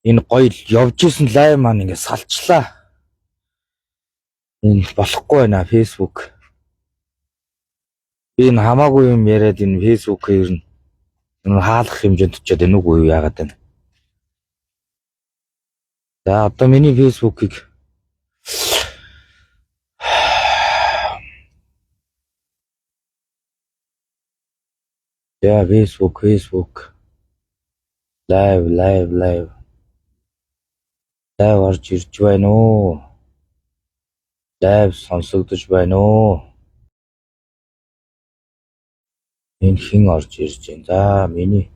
Энэ гоё явж исэн лайв маань ингээд салчлаа. Энэ болохгүй байна Facebook. Би энэ хамаагүй юм яриад энэ Facebook-ээр нь хаалгах хэмжээнд очиод энэ үгүй яагаад байна. За одоо миний Facebook-ыг яа Facebook live орж ирж байна уу? Live сонсогдож байна уу? Энэ хэн орж ирж байна? За миний.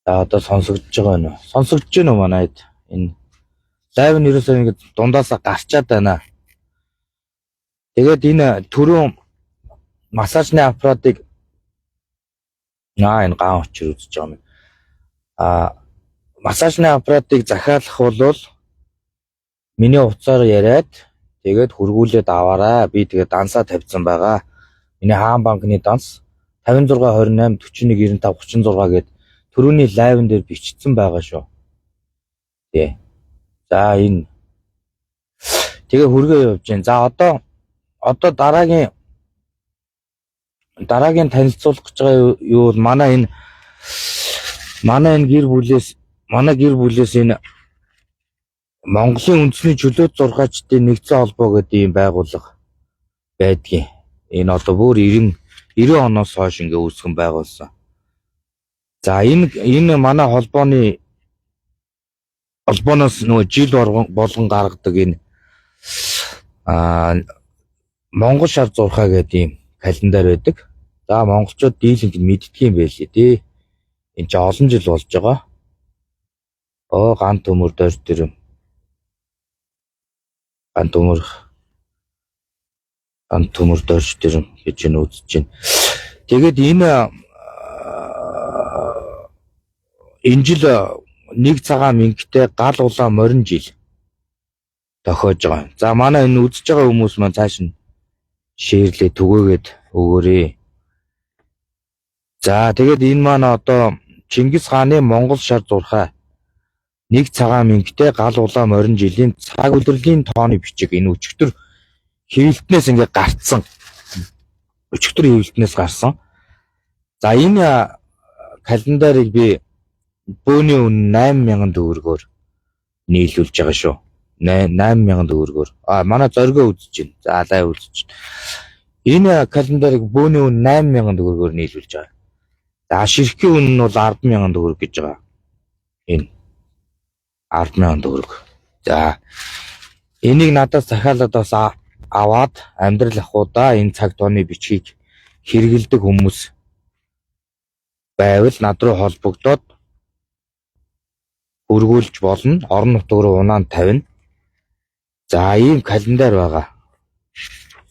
За одоо сонсогдож байгаа нь. Сонсогдож байна уу манайд? Энэ live нь ерөөсөө ингэ дундаасаа гарчаад байна. Тэгээд энэ түрүүн массажны аппаратыг энэ гаан очир үзэж байгаа юм. Массажны аппаратыг захиалах бол миний уцаар яриад тэгээд хургуулээд аваарай. Би тэгээд дансаа тавьсан байгаа. Миний хаан банкны данс 56 28 41 95 36 гээд түрүүний лайвн дээр бичсэн байгаа шүү. Тий. За энэ тэгээ хүргээ явж гин. За одоо дараагийн танилцуулах гэж байгаа юу бол манай энэ гэр бүлээс энэ Монголын үндэсний чөлөөт зургаачдын нэгдсэн холбоо гэдэг юм байгууллага байдгийн. Энэ одоо бүр 90 оноос хойш ингээ үүсгэн байгуулсан. За энэ манай холбооноос нөгөө жил болгон гаргадаг энэ Монгол шар зурхаа гэдэг юм календар байдаг. За монголчууд дийлэнх нь мэддэг юм байлээ тий. Энд чи олон жил болж байгаа. Ган төмөр дойр тэр ган төмөр дойрч тэр гэж нь үзэж байна. Тэгээд энэ жил нэг цагаан мингтэй гал улаан морин жил тохиож байгаа. За манай энэ үзэж байгаа хүмүүс маань цааш нь шеэрлээ түгээгээд өгөөрэй. За тэгээд энэ маань одоо Чингис хааны Монгол шар зурхаа нэг цагаан мингтэй гал улаан морин жилийн цаг удирдлийн тооны бичиг энэ өчигдөр хэвлэлтнээс ингээ гарцсан. Өчигдөр хэвлэлтнээс гарсан. За энэ календарыг би бөөний үн 8000 төгрөгөөр нийлүүлж байгаа шүү. 8000 төгрөгөөр. Манай зоргоо үзэж байна. За лайв үзэж байна. Энэ календарыг бөөний үн 8000 төгрөгөөр нийлүүлж байгаа. За ширхгийн үн нь бол 100000 төгрөг гэж байгаа. Энэ 100000 төгрөг. За энийг надаас захиалаад бас аваад амьдрал ахуйдаа энэ цаг тооны бичгийг хэрэгэлдэг хүмүүс байвал над руу холбогдоод өргүүлж болно. Орон нутаг руу унаанд тавина. За ийм календар байгаа.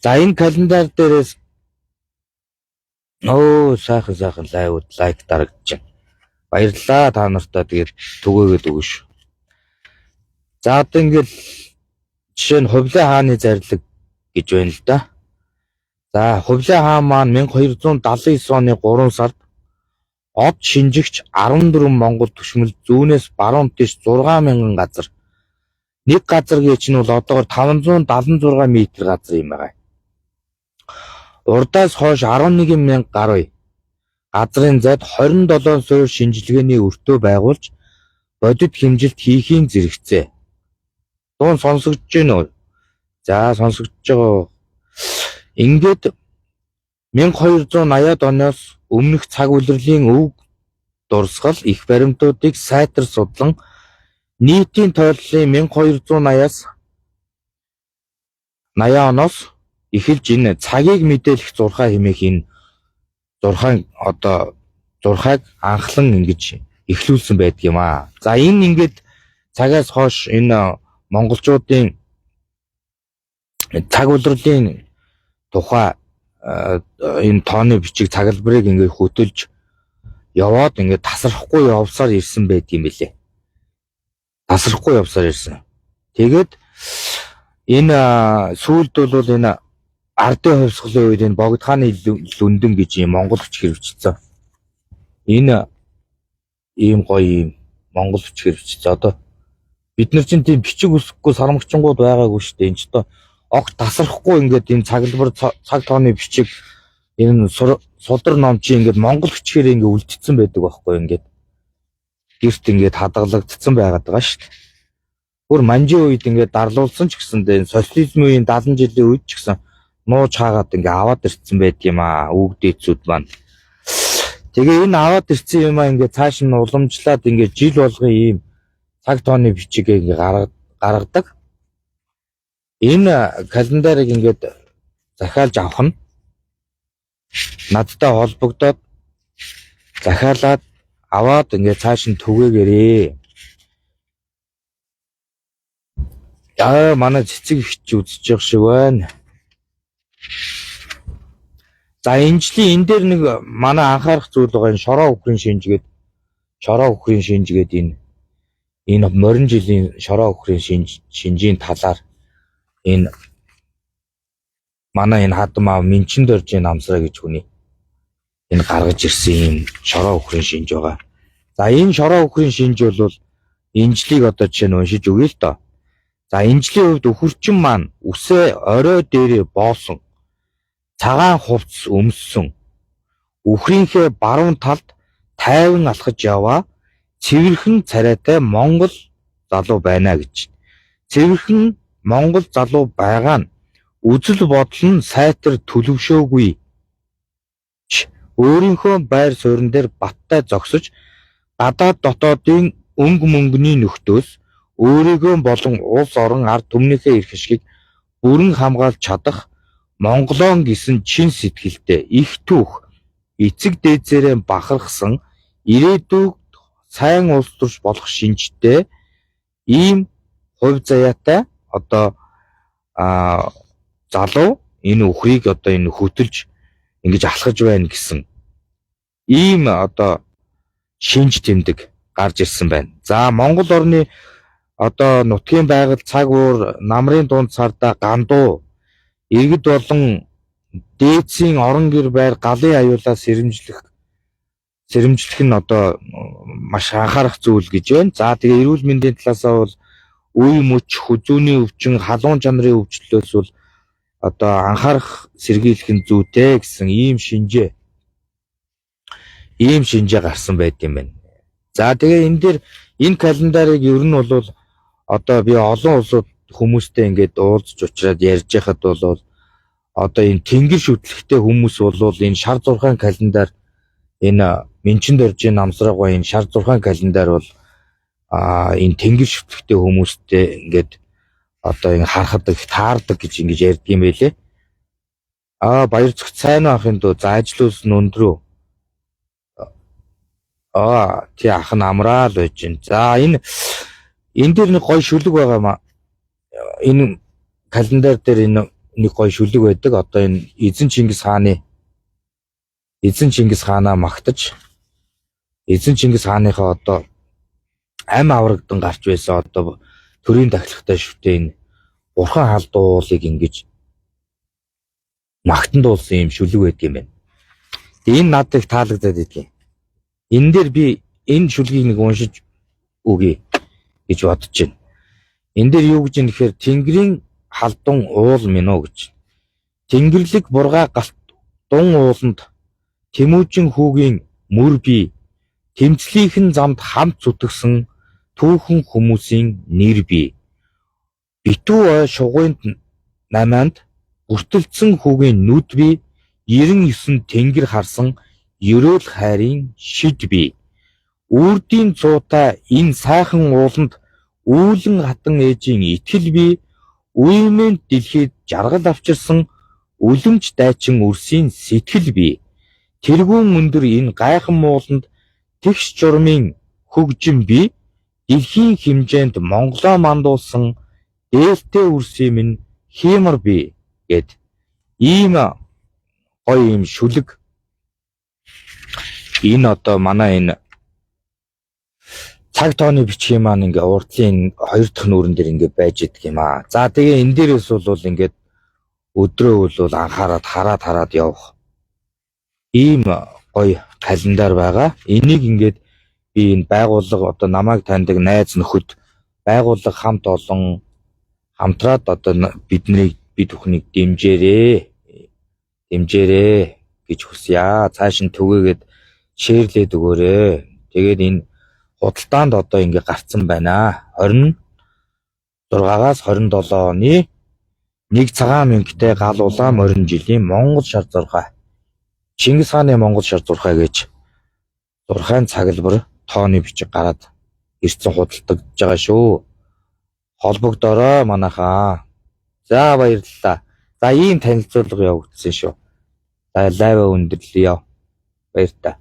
За энэ календар дээрээс сайхан лайк дарагдаж байна. Баярлалаа та нартай тэгээд түгээгээд өгнө шүү. За одоо ингээл жишээ нь Хувлын хааны зарлиг гэж байна л да. За Хувлын хаан маань 1279 оны 3 сард од шинжигч 14 Монгол түшмэл зүүнээс баруун тийш 6000 газар. Нэг газар гээ чинь бол одоогоор 576 м газар юм байгаа. Урдаас хойш 11000 гаруй. Газрын зайд 27 суурь шинжилгээний өртөө байгуулж бодит хэмжилт хийхийн зэрэгцээ. Дуун сонсогдож байна уу? За сонсогдож байгаа. Ингээд 1280-ад оноос өмнөх цаг улирлын өв дурсгал их баримтуудыг сайтар судлан нийтийн тойрлолын 1280-аас 80 оноос эхэлж энэ цагийг мэдээлэх зурхаа хэмээх энэ зурхааг анхлан ингэж эхлүүлсэн байдаг юм аа. За энэ ингээд цагаас хойш энэ монголчуудын цаг улирлын тухай энэ тооны бичиг цаглбарыг ингээд хөтөлж яваад ингээд тасрахгүй явсаар ирсэн байдаг юм билээ. Тасрахгүй явсаар ирсэн. Тэгээд энэ сүүлд бол энэ ардын хувьсгалын үед энэ богд хааны лүндэн гэж юм монголч хэрэгжсэн. Энэ ийм гоё юм Монгол бичгээр бичсэн. Одоо бид нар чинь тийм бичиг үсэхгүй сармагчингууд байгаагүй шүү дээ. Энд ч одоо огт тасрахгүй ингээд энэ цаглбар цаг тооны бичиг энэ судар ном чи ингээд монгол бичгээр ингээд үлдсэн байдаг байхгүй ингээд гэрт ингээд хадгалагдсан байгаад байгаа шүү дээ. Бүр манжийн үед ингээд дарлуулсан ч гэсэндээ энэ социализмын 70 жилийн үед ч гэсэн нууж хаагаад ингээд аваад ирсэн байдаг юм аа өвгдээцүүд маань. Тэгээ энэ аваад ирсэн юм аа ингээд цааш нь уламжлаад ингээд жил болгон ийм цаг тооны бичиг ингээд гаргадаг. Энэ календарыг ингээд захиалж авах нь надтай холбогдоод захиалаад аваад ингээд цааш нь түгээгээрээ. Яа манай цэцэг ихч үзэж явах шиг байна. За энэ жилийн энэ дээр нэг манай анхаарах зүйл байгаа энэ шороо өхрийн шинжгээд энэ морин жилийн шороо өхрийн шинжийн талаар энэ манай энэ хадмаа Минчин доржийн намсраа гэж хүний энэ гаргаж ирсэн юм шороо өхрийн шинж байгаа. За энэ шороо өхрийн шинж бол энэ жилийг одоо жишээ нь уншиж өгье л доо. За энэ жилийн хувьд өхөрчин маань үсээ орой дээрээ боосон, цагаан хувцс өмссөн, үхрийнхээ баруун талд тайван алхаж яваа цэвэрхэн царайтай монгол залуу байна гэж. Цэвэрхэн монгол залуу байгаа нь үзэл бодол нь сайтар төлөвшөөгүй. Өөрийнхөө байр суурин дээр баттай зогсож гадаад дотоодын өнгө мөнгөний нөхдөөс өөрийгөө болон улс орон ард түмнийхээ эрх ашигыг бүрэн хамгаалж чадах монголон гэсэн чин сэтгэлтэй их түүх эцэг дээдсээрээ бахархсан ирээдүйд сайн улс төрч болох шинжтэй ийм хувь заяатай одоо залуу энэ өхрийг одоо энэ хөтөлж ингэж алхаж байна гэсэн ийм одоо шинж тэмдэг гарч ирсэн байна. За Монгол орны одоо нутгийн байгаль цаг уур намрын дунд сарда гандуу иргэд болон дээдсийн орон гэр байр галын аюулаа сэрэмжлэх нь одоо маш анхаарах зүйл гэж байна. За тэгээ эрүүл мэндийн талаасаа бол үе мөч хүзүүний өвчин халуун чанарын өвчлөлөөс бол одоо анхаарах сэргийлэх нь зүйтэй гэсэн ийм шинжээ гарсан байт юм байна. За тэгээ энэ дээр энэ календарыг ер нь бол одоо би олон улсууд хүмүүстэй ингээд уулзч уучраад ярьж байхад бол одоо энэ тэнгэр шүтлэгтэй хүмүүс бол энэ шар зурхаан календар энэ Минчин доржийн намсраагаа энэ шар зурхаан календар бол энэ тэнгэр шүтлэгтэй хүмүүстэй ингээд одоо ингэ харахад их таардаг гэж ингэж ярьдаг юм байлээ. Баяр зүгт сайн ахын дөө за ажлуус өндрөө. Тий ах нь амраал байж гин. За энэ дээр нэг гоё шүлэг байгаа маа. Энэ календар дээр энэ нэг гоё шүлэг байдаг. Одоо энэ эзэн Чингис хаанаа магтаж эзэн Чингис хааныхаа одоо ам аврагдан гарч байсан одоо төрийн дахилгатай шүтээ энэ бурхан халдуулыг ингэж магтан дуулсан юм шүлэг байдаг юм байна. Энэ надад их таалагдаад идэв. Энэ дээр би энэ шүлгийг нэг уншиж үгүй гэж бодож байна. Энэ дээр юу гэж юм гэхээр Тэнгэрийн халдун уул минь уу гэж. Тэнгэрлэг бургаа галт дун ууланд Тэмүүжин хүүгийн мөр би тэмцлийнхэн замд хамт зүтгэсэн түүхэн хүмүүсийн нэр би. Битүү ой шугуйнд 8-нд бүртэлдсэн хүүгийн нүд би 99 тэнгэр харсан ерөөл хайрын шид би. Үрдийн цуутай энэ сайхан ууланд үүлэн хатан ээжийн итгэл би. Үемэнд дэлхийд жаргал авчирсан үлэмж дайчин үрсийн сэтгэл би. Тэргүүн өндөр энэ гайхан мууланд тэгш журмын хөгжим би. Дэлхийн хэмжээнд Монголоо мандуулсан дээлтэй үрсийн минь хиймар би гэд ийм гоё юм шүлэг энэ одоо манай энэ цаг тооны бичгийн маань ингээ урдлын 2 дахь нүүрэн дээр ингээ байж идэг юм аа. За тэгээ энэ дээрээс бол ингээд өдрөө бол анхаарал хараад явах ийм гоё календар байгаа. Энийг ингээд би энэ байгууллага одоо намайг таньдаг найз нөхөд байгууллага хамт олон хамтраад одоо бид бүхнийг дэмжээрээ гэж хүсье. Цааш нь түгээгээд шеэрлээд өгөөрэй. Тэгээд энэ худалдаанд одоо ингэ гарцсан байна. 26-аас 27 оны 1 цагаан мөнгөтэй гал улаан морин жилийн Монгол шар зурхай. Чингис хааны Монгол шар зурхай гэж зурхайн цаглбар тооны бичиг гараад ирсэн худалдагдж байгаа шүү. Холбогдорой манайхаа. За баярлалаа. За ийм танилцуулга явагдсан шүү. За лайв өндөрлөё. Баяр та.